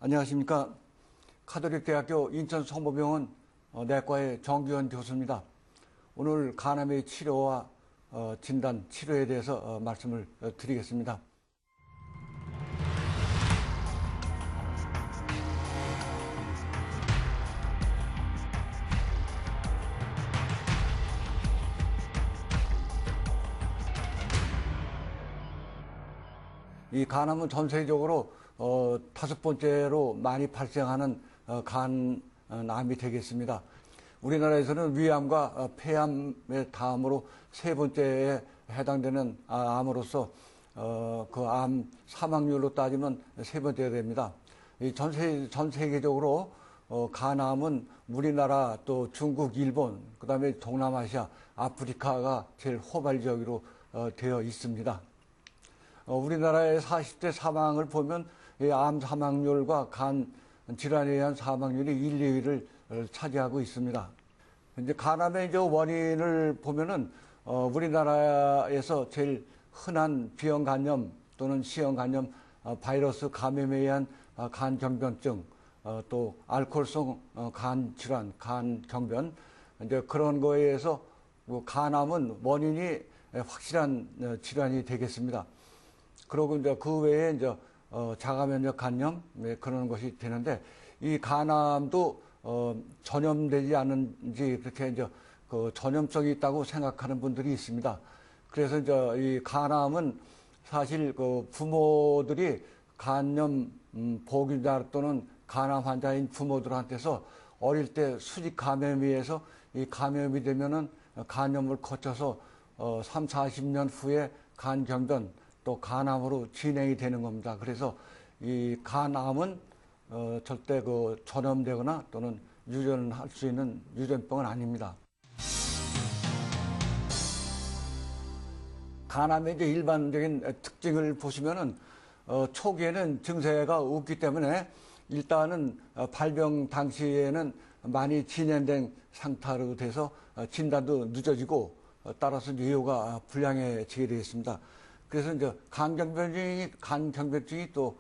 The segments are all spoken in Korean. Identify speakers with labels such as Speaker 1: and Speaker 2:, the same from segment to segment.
Speaker 1: 안녕하십니까. 카톨릭대학교 인천성모병원 내과의 정규현 교수입니다. 오늘 간암의 치료와 진단, 치료에 대해서 말씀을 드리겠습니다. 이 간암은 전 세계적으로 5번째로 많이 발생하는 간암이 되겠습니다. 우리나라에서는 위암과 폐암의 다음으로 3번째에 해당되는 암으로서 그 암 사망률로 따지면 3번째가 됩니다. 전 세계적으로 간암은 우리나라 또 중국, 일본, 그 다음에 동남아시아, 아프리카가 제일 호발적으로 되어 있습니다. 우리나라의 40대 사망을 보면 암 사망률과 간 질환에 의한 사망률이 1, 2위를 차지하고 있습니다. 이제 간암의 이제 원인을 보면은 우리나라에서 제일 흔한 비형 간염 또는 C형 간염, 바이러스 감염에 의한 간 경변증, 또 알코올성 간 질환, 간 경변, 이제 그런 거에 의해서 간암은 원인이 확실한 질환이 되겠습니다. 그리고 이제 그 외에 이제 자가면역 간염 그런 것이 되는데, 이 간암도 전염되지 않은지 그렇게 이제 그 전염성이 있다고 생각하는 분들이 있습니다. 그래서 이제 이 간암은 사실 그 부모들이 간염 보균자 또는 간암 환자인 부모들한테서 어릴 때 수직 감염에 의해서 이 감염이 되면은 간염을 거쳐서 3, 40년 후에 간 경변 또 간암으로 진행이 되는 겁니다. 그래서 이 간암은 절대 그 전염되거나 또는 유전할 수 있는 유전병은 아닙니다. 간암의 이제 일반적인 특징을 보시면은 초기에는 증세가 없기 때문에 일단은 발병 당시에는 많이 진행된 상태로 돼서 진단도 늦어지고 따라서 예후가 불량해지게 되겠습니다. 그래서 이제 간 경변증이 또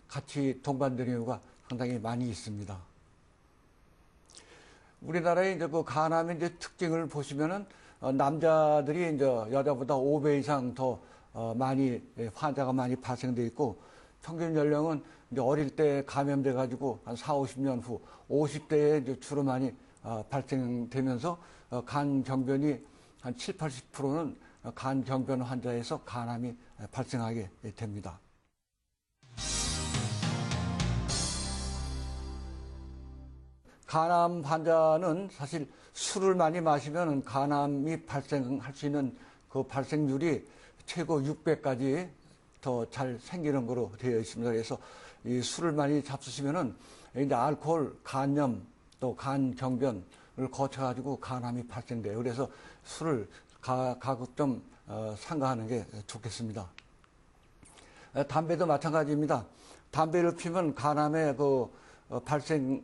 Speaker 1: 같이 동반되는 경우가 상당히 많이 있습니다. 우리나라의 이제 그 간암의 이제 특징을 보시면은 남자들이 이제 여자보다 5배 이상 더 많이 환자가 많이 발생돼 있고, 평균 연령은 이제 어릴 때 감염돼 가지고 한 4, 50년 후 50대에 이제 주로 많이 발생되면서 간 경변이 한 7, 80%는 간 경변 환자에서 간암이 발생하게 됩니다. 간암 환자는 사실 술을 많이 마시면 간암이 발생할 수 있는 그 발생률이 최고 6배까지 더 잘 생기는 거로 되어 있습니다. 그래서 이 술을 많이 잡수시면은 이제 알코올 간염 또 간 경변을 거쳐가지고 간암이 발생돼요. 그래서 술을 가급 좀 삼가하는 게 좋겠습니다. 담배도 마찬가지입니다. 담배를 피우면 간암의 그 발생이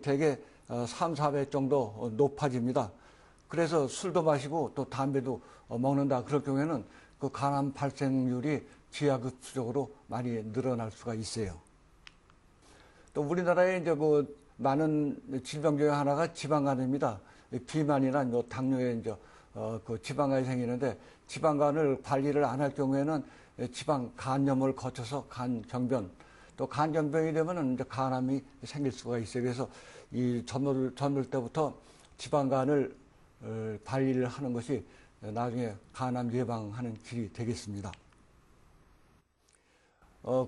Speaker 1: 대개 3, 4배 정도 높아집니다. 그래서 술도 마시고 또 담배도 먹는다 그럴 경우에는 그 간암 발생률이 기하급수적으로 많이 늘어날 수가 있어요. 또 우리나라에 이제 그 많은 질병 중에 하나가 지방간입니다. 비만이나 당뇨에 이제 그 지방간이 생기는데, 지방간을 관리를 안 할 경우에는 지방 간염을 거쳐서 간 경변, 또 간 경변이 되면은 이제 간암이 생길 수가 있어요. 그래서 이 젊을 때부터 지방간을 관리를 하는 것이 나중에 간암 예방하는 길이 되겠습니다.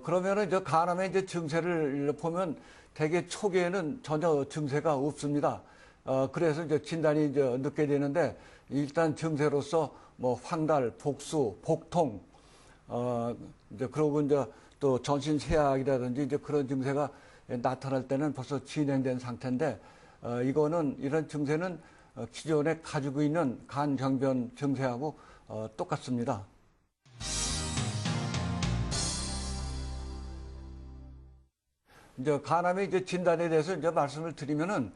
Speaker 1: 그러면은 이제 간암의 이제 증세를 보면 대개 초기에는 전혀 증세가 없습니다. 그래서 이제 진단이 이제 늦게 되는데, 일단 증세로서 뭐 황달, 복수, 복통, 이제 그러고 이제 또 전신쇠약이라든지 이제 그런 증세가 나타날 때는 벌써 진행된 상태인데, 이런 증세는 기존에 가지고 있는 간 경변 증세하고 똑같습니다. 이제 간암의 이제 진단에 대해서 이제 말씀을 드리면은,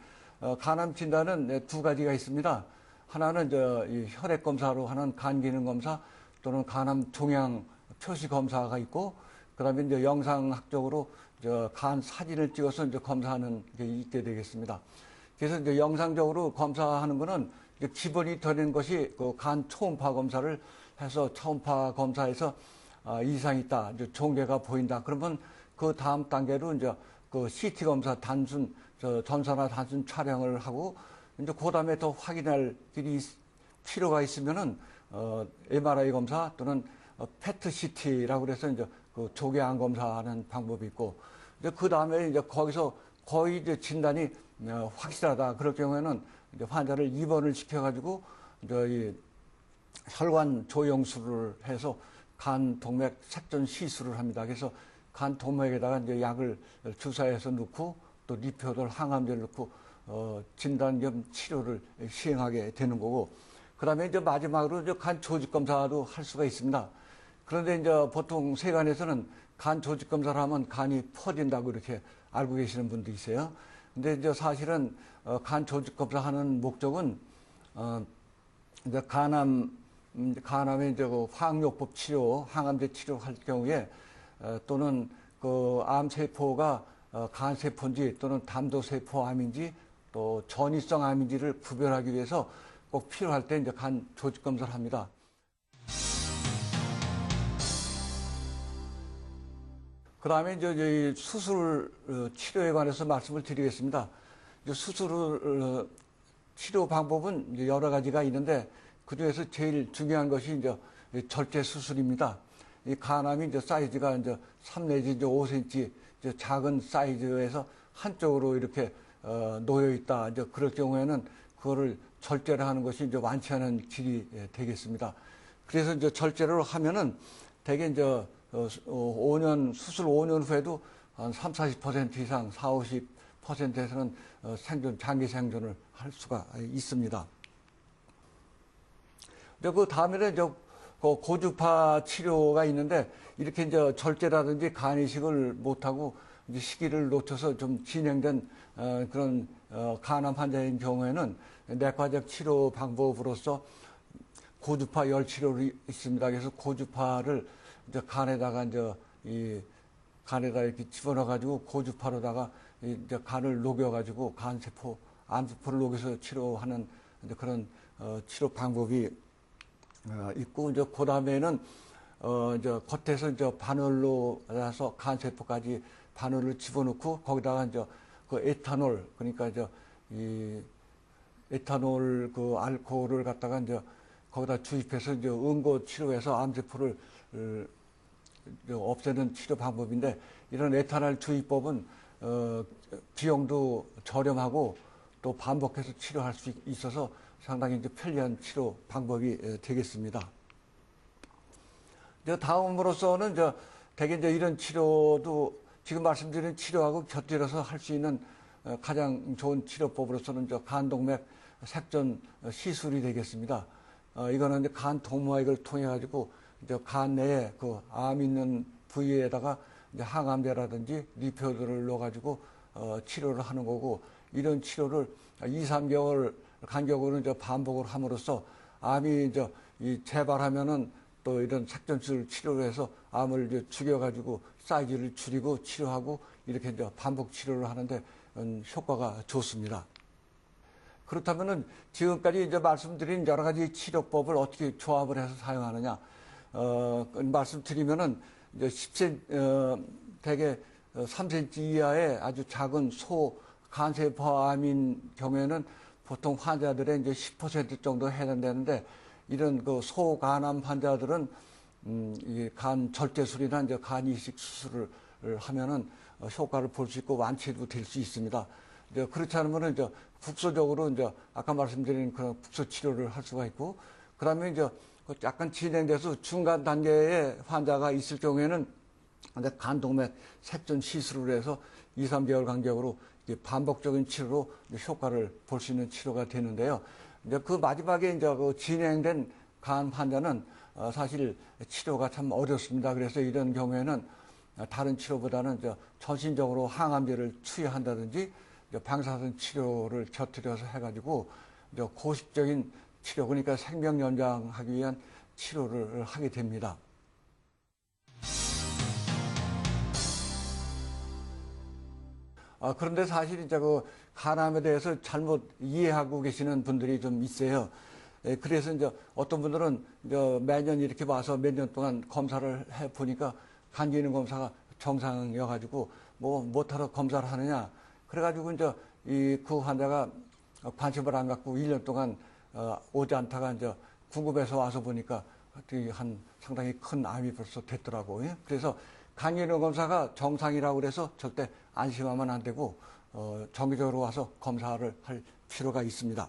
Speaker 1: 간암 진단은 2가지가 있습니다. 하나는 이제 이 혈액 검사로 하는 간 기능 검사 또는 간암 종양 표시 검사가 있고, 그다음에 이제 영상학적으로 간 사진을 찍어서 이제 검사하는 게 있게 되겠습니다. 그래서 이제 영상적으로 검사하는 거는 기본이 되는 것이 그 간 초음파 검사를 해서 초음파 검사에서 이상이 있다, 이제 종괴가 보인다. 그러면 그 다음 단계로 이제 그 CT 검사 단순 전산화 단순 촬영을 하고 이제 그 다음에 더 확인할 길이 필요가 있으면은 MRI 검사 또는 PET CT라고 그래서 이제 그 조개암 검사하는 방법이 있고 이제 그 다음에 이제 거기서 거의 이제 진단이 확실하다. 그럴 경우에는 이제 환자를 입원을 시켜가지고 이제 이 혈관 조영술을 해서 간 동맥 색전 시술을 합니다. 그래서 간 동맥에다가 이제 약을 주사해서 넣고 또 리표들 항암제를 넣고 진단 겸 치료를 시행하게 되는 거고, 그다음에 이제 마지막으로 이제 간 조직 검사도 할 수가 있습니다. 그런데 이제 보통 세간에서는 간 조직 검사를 하면 간이 퍼진다고 이렇게 알고 계시는 분도 있어요. 근데 이제 사실은 간 조직 검사하는 목적은 이제 간암의 이제 그 화학요법 치료, 항암제 치료할 경우에 또는 그 암세포가 간세포인지 또는 담도세포 암인지 또 전이성 암인지를 구별하기 위해서 꼭 필요할 때 이제 간 조직 검사를 합니다. 그 다음에 이제 수술 치료에 관해서 말씀을 드리겠습니다. 수술 치료 방법은 이제 여러 가지가 있는데 그 중에서 제일 중요한 것이 이제 절제 수술입니다. 이 간암이 이제 사이즈가 이제 3 내지 이제 5cm 이제 작은 사이즈에서 한쪽으로 이렇게 놓여 있다. 이제 그럴 경우에는 그거를 절제를 하는 것이 이제 완치하는 길이 되겠습니다. 그래서 이제 절제를 하면은 대개 이제 5년 수술 5년 후에도 한 30-40% 이상 40-50%에서는 장기 생존을 할 수가 있습니다. 그 다음에는 이제 고주파 치료가 있는데 이렇게 이제 절제라든지 간 이식을 못하고 이제 시기를 놓쳐서 좀 진행된 그런 간암 환자인 경우에는 내과적 치료 방법으로서 고주파 열 치료를 있습니다. 그래서 고주파를 이제 간에다가 이제 이 간에다 이렇게 집어넣어 가지고 고주파로다가 이제 간을 녹여 가지고 간세포, 암세포를 녹여서 치료하는 이제 그런 치료 방법이 있고, 이제 그 다음에는 이제 겉에서 이제 바늘로 나서 간세포까지 바늘을 집어넣고 거기다가 이제 그 에탄올, 그러니까 이제 이 에탄올 그 알코올을 갖다가 이제 거기다 주입해서 이제 응고 치료해서 암세포를 없애는 치료 방법인데, 이런 에탄올 주입법은 비용도 저렴하고 또 반복해서 치료할 수 있어서 상당히 이제 편리한 치료 방법이 되겠습니다. 이제 다음으로서는 이제 대개 이제 이런 치료도 지금 말씀드린 치료하고 곁들여서 할 수 있는 가장 좋은 치료법으로서는 이제 간동맥 색전 시술이 되겠습니다. 이거는 이제 간 동맥을 통해 가지고 이제 간 내에 그 암 있는 부위에다가 이제 항암제라든지 리표들을 넣어 가지고 치료를 하는 거고, 이런 치료를 2-3개월 간격으로 이제 반복을 함으로써 암이 이제 재발하면은 또 이런 색전술 치료를 해서 암을 이제 죽여가지고 사이즈를 줄이고 치료하고 이렇게 이제 반복 치료를 하는데 효과가 좋습니다. 그렇다면은 지금까지 이제 말씀드린 여러 가지 치료법을 어떻게 조합을 해서 사용하느냐, 말씀드리면은 이제 10cm, 대개 3cm 이하의 아주 작은 소 간세포암인 경우에는 보통 환자들의 이제 10% 정도 해당되는데, 이런 그 소간암 환자들은 이 간 절제술이나 이제 간 이식 수술을 하면은 효과를 볼 수 있고 완치도 될 수 있습니다. 이제 그렇지 않으면은 이제 국소적으로 이제 아까 말씀드린 그런 국소 치료를 할 수가 있고, 그다음에 이제 약간 진행돼서 중간 단계의 환자가 있을 경우에는 이제 간동맥 색전 시술을 해서 2-3개월 간격으로 반복적인 치료로 효과를 볼 수 있는 치료가 되는데요. 이제 그 마지막에 이제 그 진행된 간 환자는 사실 치료가 참 어렵습니다. 그래서 이런 경우에는 다른 치료보다는 이제 전신적으로 항암제를 투여한다든지 방사선 치료를 곁들여서 해가지고 이제 고식적인 치료, 그러니까 생명 연장하기 위한 치료를 하게 됩니다. 그런데 사실 이제 그 간암에 대해서 잘못 이해하고 계시는 분들이 좀 있어요. 그래서 이제 어떤 분들은 이제 매년 이렇게 와서 몇 년 동안 검사를 해 보니까 간 기능 검사가 정상이어가지고 뭐 못하러 검사를 하느냐. 그래가지고 이제 그 환자가 관심을 안 갖고 1년 동안 오지 않다가 이제 궁금해서 와서 보니까 한 상당히 큰 암이 벌써 됐더라고요. 그래서 간 기능 검사가 정상이라고 그래서 절대 안심하면 안 되고 정기적으로 와서 검사를 할 필요가 있습니다.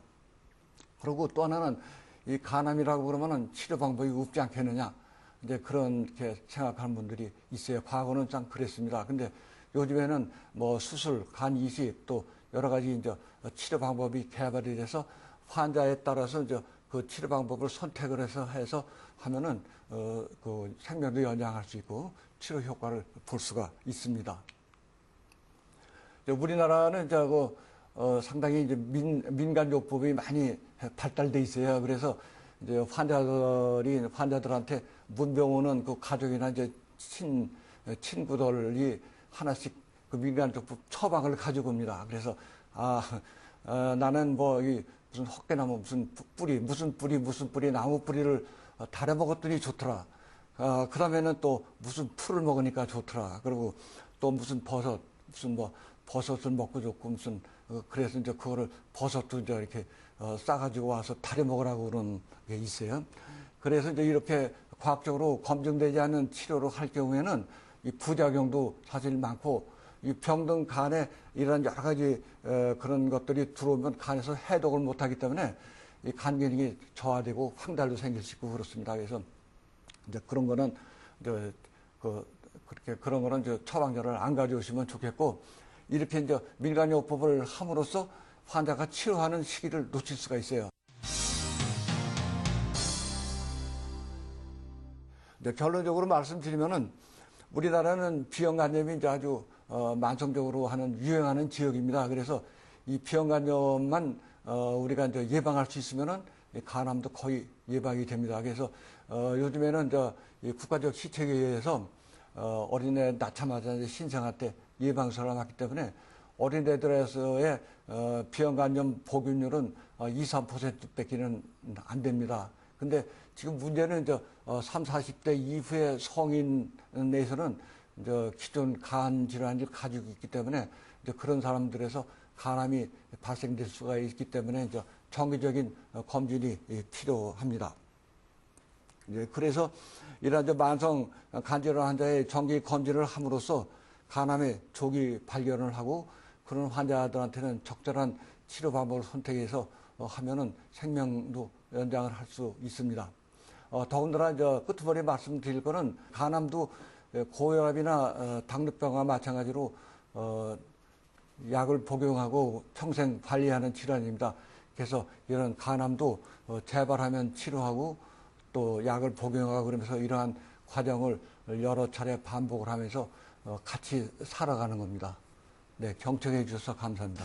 Speaker 1: 그리고 또 하나는 이 간암이라고 그러면은 치료 방법이 없지 않겠느냐. 이제 그렇게 생각하는 분들이 있어요. 과거는 참 그랬습니다. 근데 요즘에는 뭐 수술, 간 이식 또 여러 가지 이제 치료 방법이 개발이 돼서 환자에 따라서 이제 그 치료 방법을 선택을 해서 하면은 그 생명도 연장할 수 있고 치료 효과를 볼 수가 있습니다. 우리나라는 이제 상당히 이제 민간요법이 많이 발달돼 있어요. 그래서 이제 환자들한테 문병 오는 그 가족이나 이제 친구들이 하나씩 그 민간요법 처방을 가지고 옵니다. 그래서 나는 뭐 무슨 헛개나무 무슨 뿌리 나무 뿌리를 달아 먹었더니 좋더라. 그러면은 또 무슨 풀을 먹으니까 좋더라. 그리고 또 무슨 버섯을 먹고 좋고 그래서 이제 그거를 버섯도 이제 이렇게 싸가지고 와서 달여 먹으라고 그런 게 있어요. 그래서 이제 이렇게 과학적으로 검증되지 않은 치료를 할 경우에는 이 부작용도 사실 많고 이 병든 간에 이런 여러 가지 그런 것들이 들어오면 간에서 해독을 못하기 때문에 이 간 기능이 저하되고 황달도 생길 수 있고 그렇습니다. 그래서 이제 그런 거는 이제 그런 거는 이제 처방전을 안 가져오시면 좋겠고 이렇게 이제 민간요법을 함으로써 환자가 치료하는 시기를 놓칠 수가 있어요. 이제 결론적으로 말씀드리면은 우리나라는 비형간염이 이제 아주 만성적으로 유행하는 지역입니다. 그래서 이 비형간염만 우리가 이제 예방할 수 있으면은 간암도 거의 예방이 됩니다. 그래서 요즘에는 이제 이 국가적 시책위에서 어린애 낳자마자 이제 신생아 때 예방설을 하기 때문에 어린애들에서의 비형간염 보균율은 2, 3%밖에는 안 됩니다. 근데 지금 문제는 이제 3, 40대 이후의 성인에서는 이제 기존 간 질환을 가지고 있기 때문에 이제 그런 사람들에서 간암이 발생될 수가 있기 때문에 이제 정기적인 검진이 필요합니다. 이제 그래서 이런 이제 만성 간질환 환자의 정기 검진을 함으로써 간암의 조기 발견을 하고 그런 환자들한테는 적절한 치료 방법을 선택해서 하면은 생명도 연장을 할 수 있습니다. 더군다나 이제 끝머리 말씀드릴 거는 간암도 고혈압이나 당뇨병과 마찬가지로 약을 복용하고 평생 관리하는 질환입니다. 그래서 이런 간암도 재발하면 치료하고 또 약을 복용하고 그러면서 이러한 과정을 여러 차례 반복을 하면서 같이 살아가는 겁니다. 네, 경청해 주셔서 감사합니다.